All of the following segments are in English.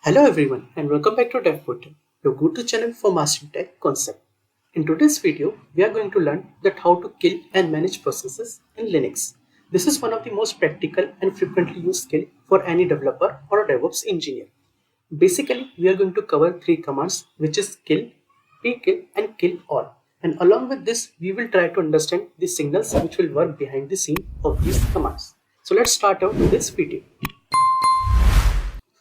Hello everyone and welcome back to DevPortal, your go-to channel for mastering tech concept. In today's video, we are going to learn that how to kill and manage processes in Linux. This is one of the most practical and frequently used skill for any developer or a DevOps engineer. Basically, we are going to cover three commands, which is kill, pkill and kill all. And along with this, we will try to understand the signals which will work behind the scene of these commands. So let's start out this video.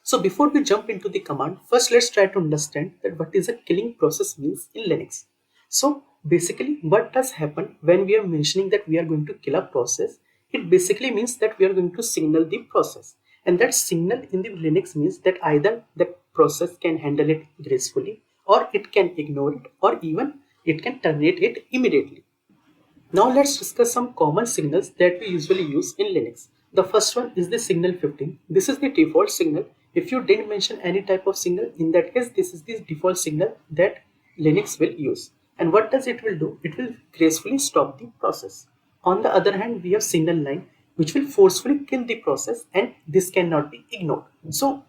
So before we jump into the command, first let's try to understand that what is a killing process means in Linux. So basically what does happen when we are mentioning that we are going to kill a process, it basically means that we are going to signal the process. And that signal in the Linux means that either the process can handle it gracefully or it can ignore it or even it can terminate it immediately. Now let's discuss some common signals that we usually use in Linux. The first one is the signal 15. This is the default signal. If you didn't mention any type of signal, in that case, this is the default signal that Linux will use. And what does it will do? It will gracefully stop the process. On the other hand, we have signal 9, which will forcefully kill the process, and this cannot be ignored. So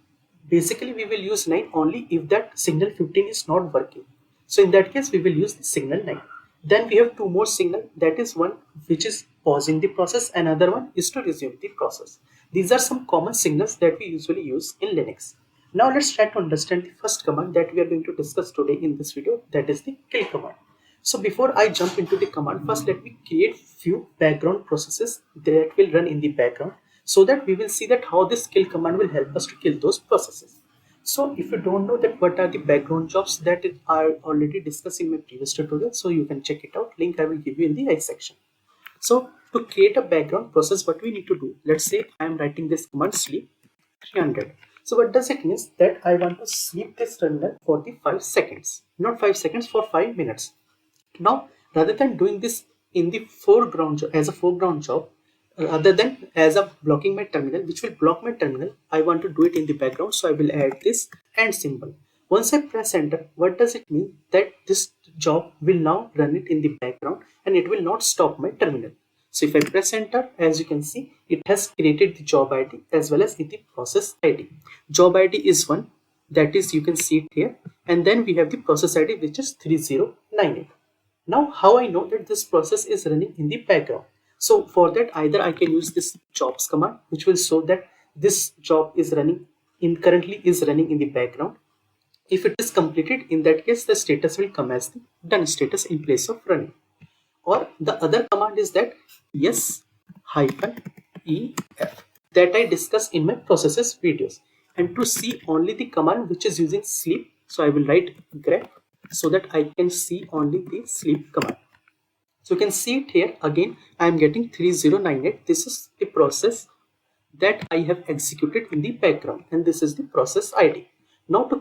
basically, we will use 9 only if that signal 15 is not working. So in that case, we will use the signal 9. Then we have two more signal, that is one which is pausing the process, another one is to resume the process. These are some common signals that we usually use in Linux. Now let's try to understand the first command that we are going to discuss today in this video, that is the kill command. So before I jump into the command, first let me create few background processes that will run in the background so that we will see that how this kill command will help us to kill those processes. So if you don't know that what are the background jobs, that I already discussed in my previous tutorial, so you can check it out. Link I will give you in the I section. So to create a background process, what we need to do, let's say I am writing this command sleep 300. So what does it mean? That I want to sleep this terminal for the 5 seconds, not 5 seconds, for 5 minutes. Now, rather than doing this in the foreground as a foreground job, rather than as a blocking my terminal, which will block my terminal, I want to do it in the background. So I will add this and symbol. Once I press enter, what does it mean? That this job will now run it in the background and it will not stop my terminal. So if I press enter, as you can see, it has created the job ID as well as the process ID. Job ID is 1, that is you can see it here, and then we have the process ID which is 3098. Now how I know that this process is running in the background? So for that, either I can use this jobs command, which will show that this job is running currently is running in the background. If it is completed, in that case the status will come as the done status in place of running. Or the other command is that yes hyphen ef that I discussed in my processes videos. And to see only the command which is using sleep, so I will write grep so that I can see only the sleep command. So you can see it here again. I am getting 3098. This is the process that I have executed in the background, and this is the process ID. Now to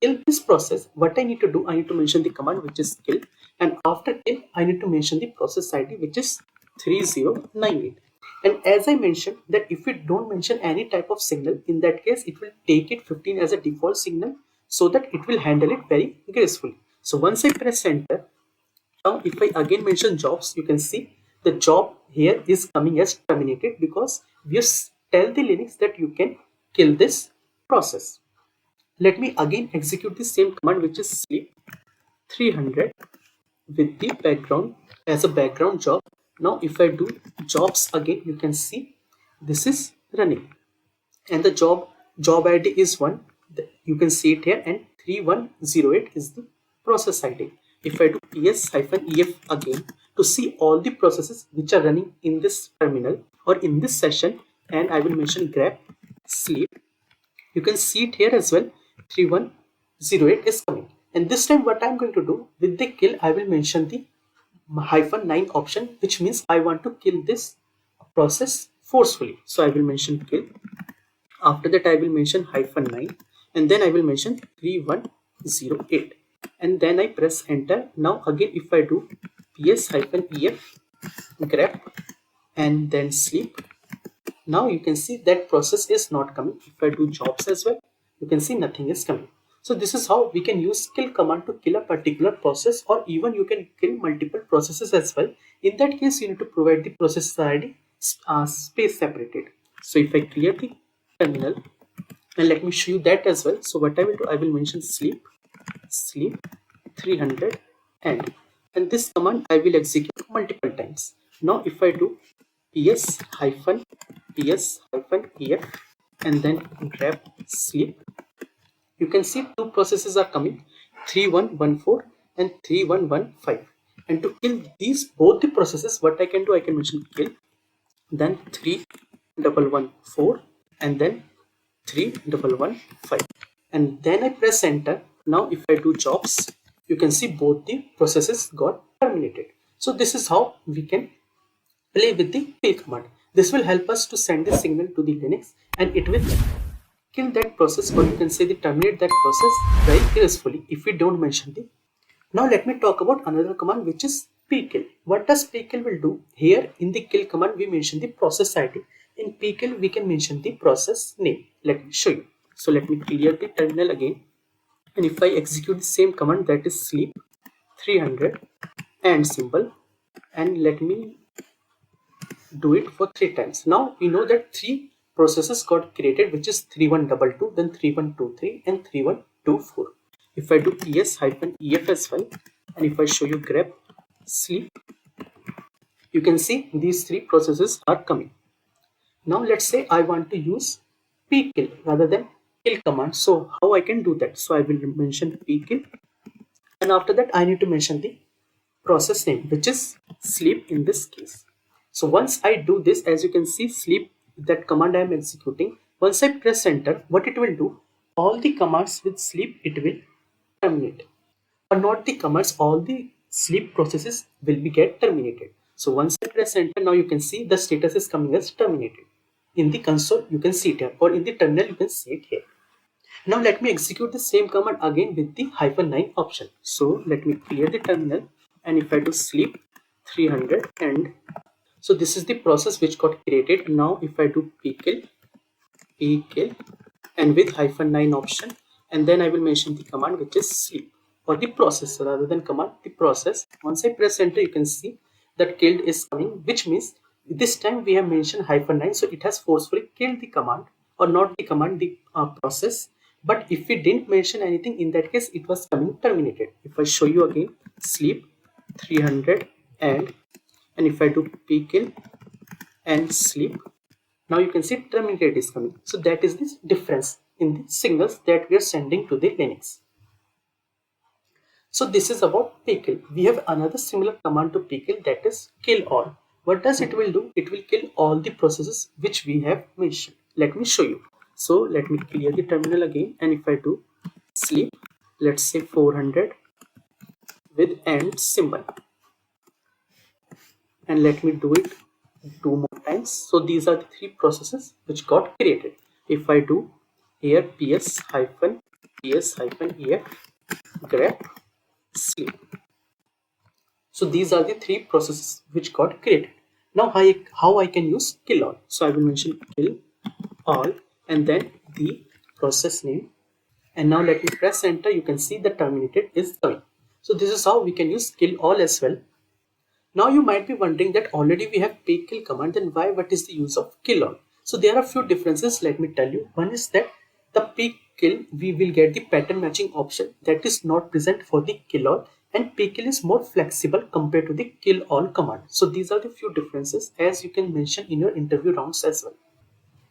kill this process, what I need to do, I need to mention the command which is kill, and after kill I need to mention the process ID which is 3098. And as I mentioned that if we don't mention any type of signal, in that case it will take it 15 as a default signal so that it will handle it very gracefully. So once I press enter, now if I again mention jobs, you can see the job here is coming as terminated because we tell the Linux that you can kill this process. Let me again execute the same command which is sleep 300 with the background as a background job. Now if I do jobs again, you can see this is running and the job ID is 1. You can see it here, and 3108 is the process ID. If I do ps-ef again to see all the processes which are running in this terminal or in this session, and I will mention grep sleep, you can see it here as well. 3108 is coming, and this time what I'm going to do with the kill, I will mention the -9 option, which means I want to kill this process forcefully. So I will mention kill. After that I will mention -9 and then I will mention 3108 and then I press enter. Now again if I do ps-ef grep and then sleep, now you can see that process is not coming. If I do jobs as well, you can see nothing is coming. So this is how we can use kill command to kill a particular process, or even you can kill multiple processes as well. In that case you need to provide the process ID space separated. So if I clear the terminal and let me show you that as well. So what I will do, I will mention sleep 300 and this command I will execute multiple times. Now if I do ps hyphen ef and then grab sleep, you can see two processes are coming, 3114 and 3115. And to kill these both the processes, what I can do, I can mention kill, then 3114 and then 3115, and then I press enter. Now if I do jobs, you can see both the processes got terminated. So this is how we can play with the kill command. This will help us to send the signal to the Linux and it will kill that process, or you can say the terminate that process very gracefully if we don't mention the. Now let me talk about another command, which is pkill. What does pkill will do? Here in the kill command we mention the process ID. In pkill we can mention the process name. Let me show you. So let me clear the terminal again, and if I execute the same command, that is sleep 300 and symbol, and let me do it for 3 times. Now we know that 3 processes got created, which is 3122, then 3123 and 3124. If I do ps-ef as well, and if I show you grep sleep, you can see these 3 processes are coming. Now let's say I want to use pkill rather than kill command. So how I can do that? So I will mention pkill, and after that I need to mention the process name, which is sleep in this case. So once I do this, as you can see sleep, that command I am executing, once I press enter, what it will do, all the commands with sleep it will terminate, or not the commands, all the sleep processes will be get terminated. So once I press enter, now you can see the status is coming as terminated. In the console you can see it here, or in the terminal you can see it here. Now let me execute the same command again with the -9 option. So let me clear the terminal, and if I do sleep 300 and so this is the process which got created. Now if I do pkill and with -9 option, and then I will mention the command which is sleep, or the process rather than command, the process. Once I press enter, you can see that killed is coming, which means this time we have mentioned -9, so it has forcefully killed the command, or not the command, the process. But if we didn't mention anything, in that case it was coming terminated. If I show you again sleep 300 and if I do pkill and sleep, now you can see terminated is coming. So that is the difference in the signals that we are sending to the Linux. So this is about pkill. We have another similar command to pkill, that is killall. What does it will do? It will kill all the processes which we have mentioned. Let me show you. So let me clear the terminal again, and if I do sleep, let's say 400 with end symbol, and let me do it 2 more times. So these are the 3 processes which got created. If I do here ps-ef grep sleep, so these are the 3 processes which got created. Now how I can use killall? So I will mention kill all and then the process name, and now let me press enter. You can see the terminated is coming. So this is how we can use kill all as well. Now you might be wondering that already we have pkill command, then what is the use of killall? So there are a few differences, let me tell you. One is that the pkill we will get the pattern matching option that is not present for the killall, and pkill is more flexible compared to the killall command. So these are the few differences as you can mention in your interview rounds as well.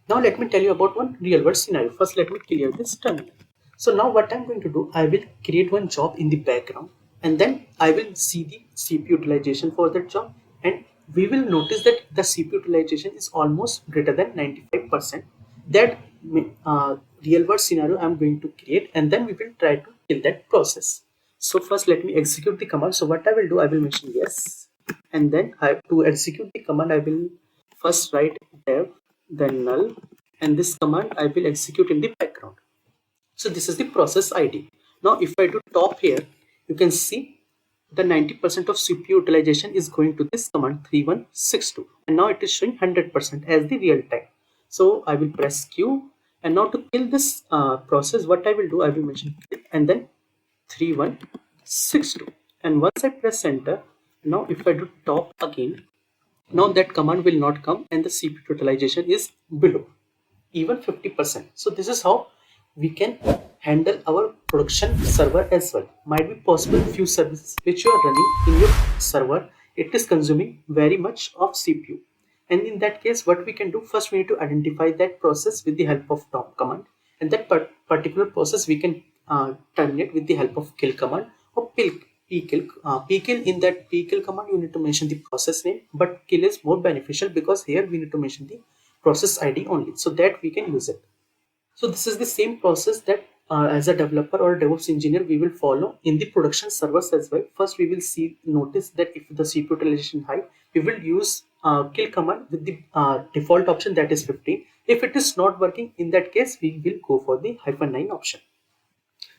Now let me tell you about one real world scenario. First let me clear this terminal. So now what I'm going to do, I will create one job in the background, and then I will see the CPU utilization for that job, and we will notice that the CPU utilization is almost greater than 95%. That real world scenario I'm going to create, and then we will try to kill that process. So first let me execute the command. So what I will do, I will mention yes, and then to execute the command I will first write dev then null, and this command I will execute in the background. So this is the process ID. Now if I do top here, you can see the 90% of CPU utilization is going to this command 3162, and now it is showing 100% as the real time. So I will press Q, and now to kill this process, what I will do, I will mention kill and then 3162, and once I press enter, now if I do top again, now that command will not come and the CPU utilization is below even 50%. So this is how we can handle our production server as well. Might be possible few services which you are running in your server, it is consuming very much of CPU. And in that case, what we can do, first we need to identify that process with the help of top command, and that particular process we can terminate with the help of kill command or pkill. Pkill, in that pkill command you need to mention the process name, but kill is more beneficial because here we need to mention the process ID only, so that we can use it. So this is the same process that as a developer or a DevOps engineer we will follow in the production servers as well. First we will notice that if the CPU utilization high, we will use kill command with the default option, that is 15. If it is not working, in that case we will go for the -9 option.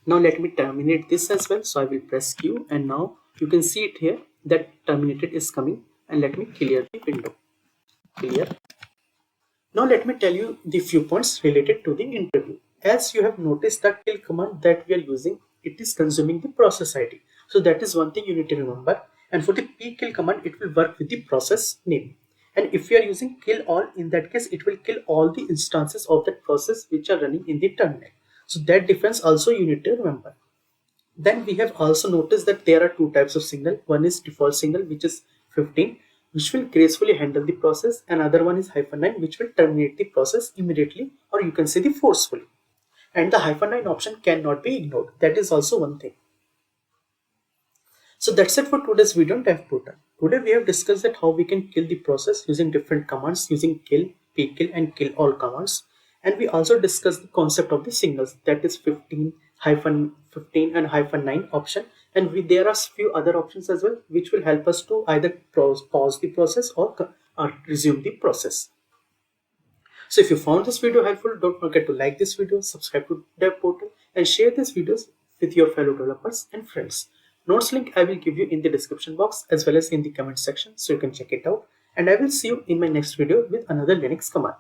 Now let me terminate this as well. So I will press Q, and now you can see it here that terminated is coming, and let me clear the window. Clear. Now let me tell you the few points related to the interview. As you have noticed, that kill command that we are using, it is consuming the process ID. So that is one thing you need to remember. And for the pkill command, it will work with the process name. And if you are using kill all, in that case, it will kill all the instances of that process which are running in the terminal. So that difference also you need to remember. Then we have also noticed that there are two types of signal. One is default signal, which is 15, which will gracefully handle the process. Another one is -9, which will terminate the process immediately, or you can say the forcefully. And the -9 option cannot be ignored. That is also one thing. So that's it for today's video on dev portal. Today we have discussed that how we can kill the process using different commands, using kill, pkill, and kill all commands. And we also discussed the concept of the signals, that is 15, -15 and -9 option. And there are few other options as well, which will help us to either pause the process or resume the process. So if you found this video helpful, don't forget to like this video, subscribe to Dev Portal, and share these videos with your fellow developers and friends. Notes link I will give you in the description box as well as in the comment section, so you can check it out. And I will see you in my next video with another Linux command.